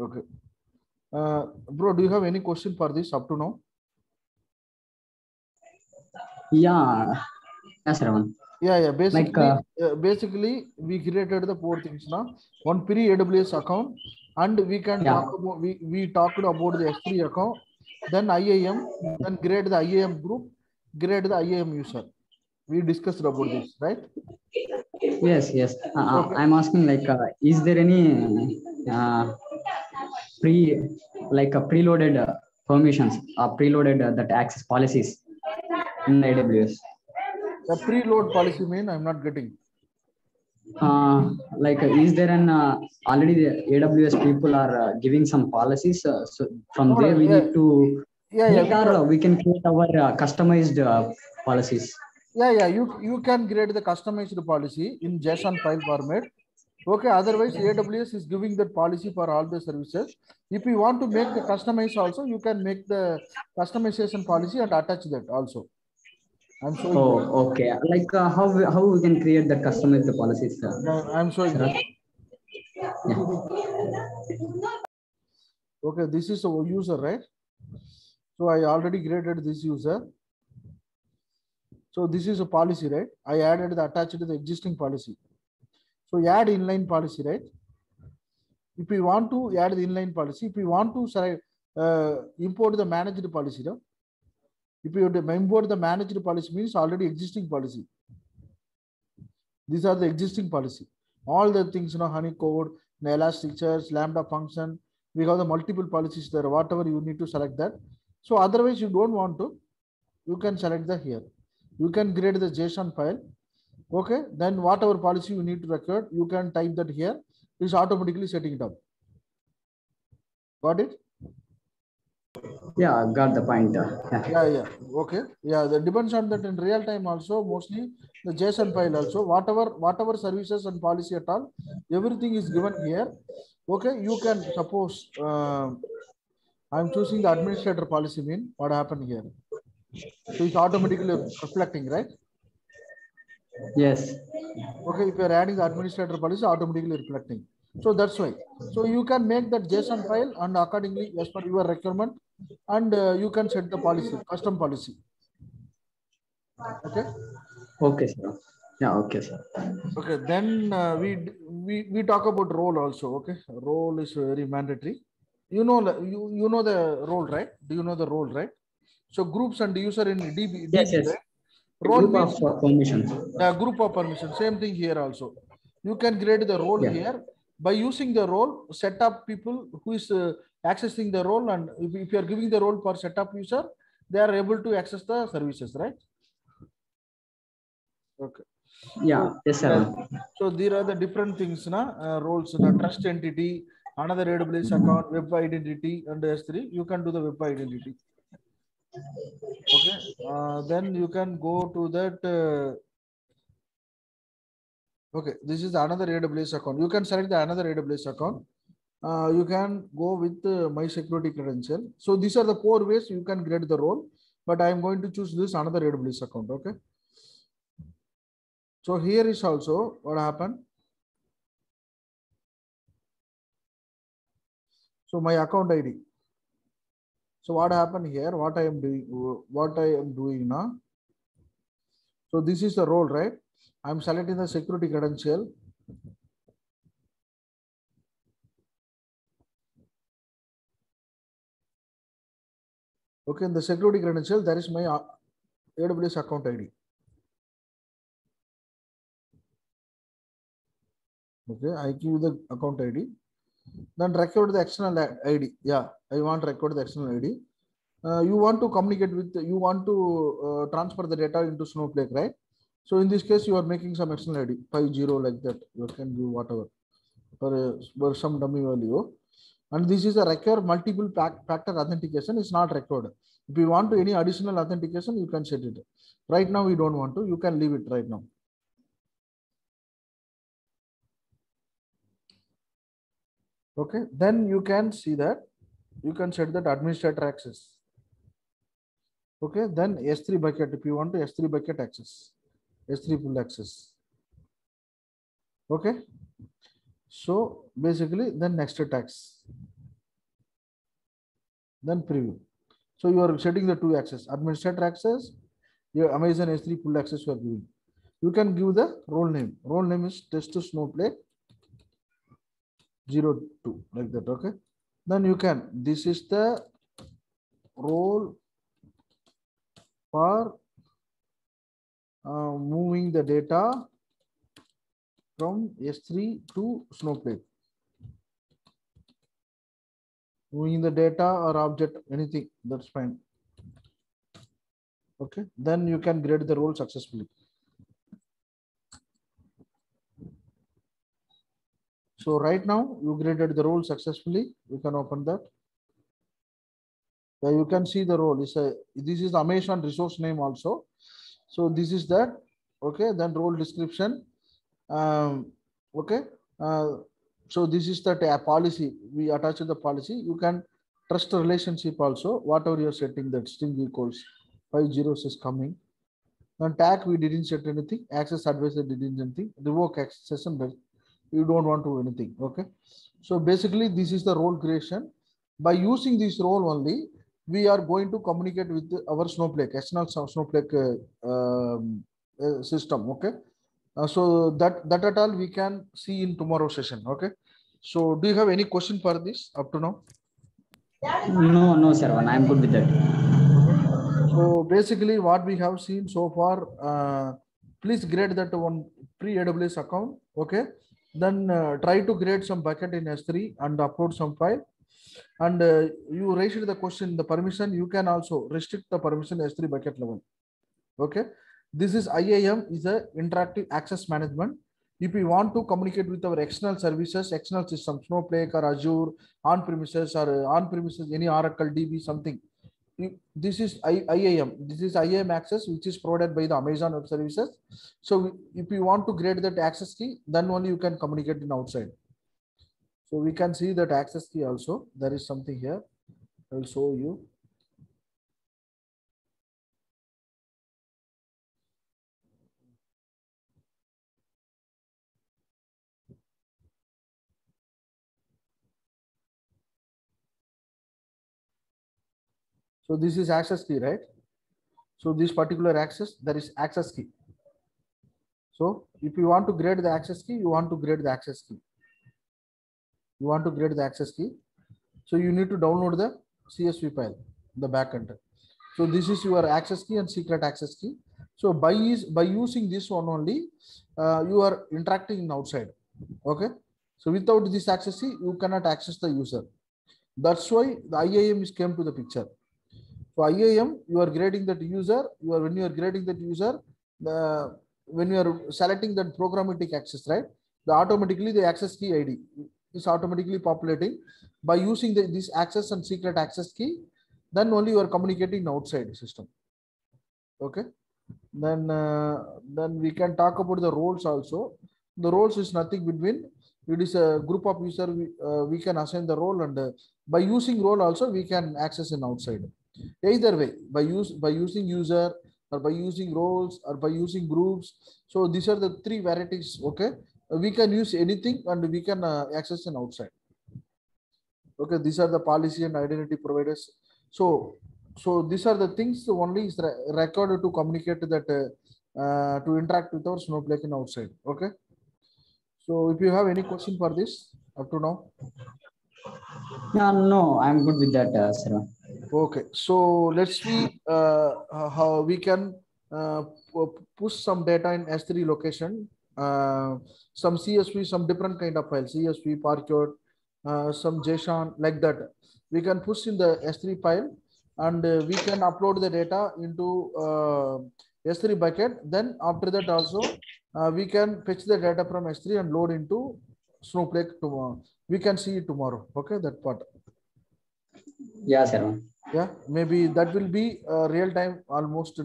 Okay. Bro, do you have any question for this up to now? Yeah, yes, Raman. Yeah. Basically, Like, basically we created the four things now. One pre-AWS account, and we can yeah, talk about we talked about the S3 account, then IAM, then create the IAM group, create the IAM user. We discussed about this, right? yes, yes. Okay. I'm asking like, is there any pre like preloaded permissions, preloaded that access policies in AWS? The preload policy mean I'm not getting. Like, is there an already the AWS people are giving some policies? So from No, there we yeah, need to yeah. create, or we can create our customized policies. Yeah. You can create the customized policy in JSON file format. Okay. Otherwise, AWS is giving that policy for all the services. If you want to make the customize also, you can make the customization policy and attach that also. I'm showing that. Oh, okay. Like, how we can create that customized policies? I'm showing that. Yeah. Okay. This is a user, right? So I already created this user. So this is a policy, right? I added the attached to the existing policy. So add inline policy, right? If we want to add the inline policy, if we want to select, import the managed policy, no? If you import the managed policy means already existing policy. These are the existing policy. All the things, honey code, the Elasticsearch, Lambda function, we have the multiple policies there, whatever you need to select that. So otherwise you don't want to, you can select the here. You can create the JSON file. Okay. Then whatever policy you need to record, you can type that here. It's automatically setting it up. Got it? Yeah, got the point. Yeah. Okay. Yeah, that depends on that in real time also. Mostly the JSON file also. Whatever services and policy at all, everything is given here. Okay. You can suppose I'm choosing the administrator policy mean what happened here. So it's automatically reflecting, right? Yes. Okay. If you're adding the administrator policy, automatically reflecting. So that's why. So you can make that JSON file and accordingly as per your requirement, and you can set the policy, custom policy. Okay. Okay, sir. Yeah, okay, sir. Okay, then we talk about role also. Okay, role is very mandatory. You know you know the role, right? Do you know the role, right? So groups and user in Yes, DB, yes. right? A Role group means of permissions. group of permission. Same thing here also. You can create the role Yeah. here by using the role. Set up people who is accessing the role, and if you are giving the role for setup user, they are able to access the services, right? Okay. Yeah, So, yes, yeah, sir. so there are the different things, roles, the trust entity, another AWS account, web identity, and S3. You can do the web identity. Okay. Then you can go to that. Okay, this is another AWS account. You can select the another AWS account. You can go with my security credential. So these are the 4 ways you can get the role. But I am going to choose this another AWS account. Okay. So here is also what happened. So my account ID. So what happened here? What I am doing now. So this is the role, right? I'm selecting the security credential. Okay, in the security credential, there is my AWS account ID. Okay, I give the account ID. Then record the external ID. Yeah, I want to record the external ID. You want to communicate with, you want to transfer the data into Snowflake, right? So in this case, you are making some external ID, 50 like that. You can do whatever for some dummy value. And this is a require multiple factor authentication. It's not required. If you want to any additional authentication, you can set it. Right now, we don't want to. You can leave it right now. Okay. Then you can see that you can set that administrator access. Okay. Then S3 bucket. If you want to S3 bucket access, S3 full access. Okay. So basically, then next tags. then preview. So you are setting the 2 access, administrator access, your Amazon S3 full access you are giving. You can give the role name. Role name is test Snowflake 02 like that. Okay. Then you can, this is the role for moving the data from S3 to Snowflake. Moving the data or object, anything, that's fine. Okay, then you can grade the role successfully. So right now you graded the role successfully. You can open that. Yeah, you can see the role. This is the Amazon resource name also. So this is that. Okay, then role description. Okay. So this is the policy. We attach the policy. You can trust the relationship also. Whatever you're setting, that string equals 5 zeros is coming. And tag we didn't set anything. Access advisor didn't anything. Revoke access session. You don't want to do anything. Okay. So basically, this is the role creation. By using this role only, we are going to communicate with our Snowflake, external Snowflake system. Okay. So that at all we can see in tomorrow's session. Okay. So do you have any question for this up to now? No, Sarvan. I'm good with that. So basically, what we have seen so far, please grade that one pre-AWS account. Okay. Then try to create some bucket in S3 and upload some file. And you raised the question, the permission, you can also restrict the permission S3 bucket level. Okay. This is IAM is a interactive access management. If we want to communicate with our external services, external system, Snowflake or Azure, on-premises or on-premises, any Oracle DB, something. This is IAM. This is IAM access, which is provided by the Amazon Web Services. So if you want to create that access key, then only you can communicate in outside. So we can see that access key also. There is something here. I will show you. So this is access key, right? So this particular access, there is access key. So if you want to grade the access key, you want to grade the access key. You want to grade the access key. So you need to download the CSV file, the backend. So this is your access key and secret access key. So by using this one only, you are interacting in outside. Okay. So without this access key, you cannot access the user. That's why the IAM is came to the picture. So IAM, you are grading that user. When you are grading that user, when you are selecting that programmatic access, right? Automatically the access key ID is automatically populating. By using this access and secret access key, then only you are communicating outside system. Okay. Then we can talk about the roles also. The roles is nothing between. It is a group of user. We can assign the role, and by using role also we can access in outside. Either way, by using user or by using roles or by using groups. So these are the 3 varieties. Okay, we can use anything and we can access in outside. Okay, these are the policy and identity providers. So these are the things only is recorded to communicate that to interact with our Snowflake in outside. Okay. So if you have any question for this up to now. No, I'm good with that, sir. Okay, so let's see how we can push some data in S3 location, some CSV, some different kind of files, CSV, Parquet, some JSON, like that. We can push in the S3 file and we can upload the data into S3 bucket. Then after that also, we can fetch the data from S3 and load into Snowflake tomorrow. We can see it tomorrow. Okay, that part. Yeah, sir. Yeah, maybe that will be real time almost,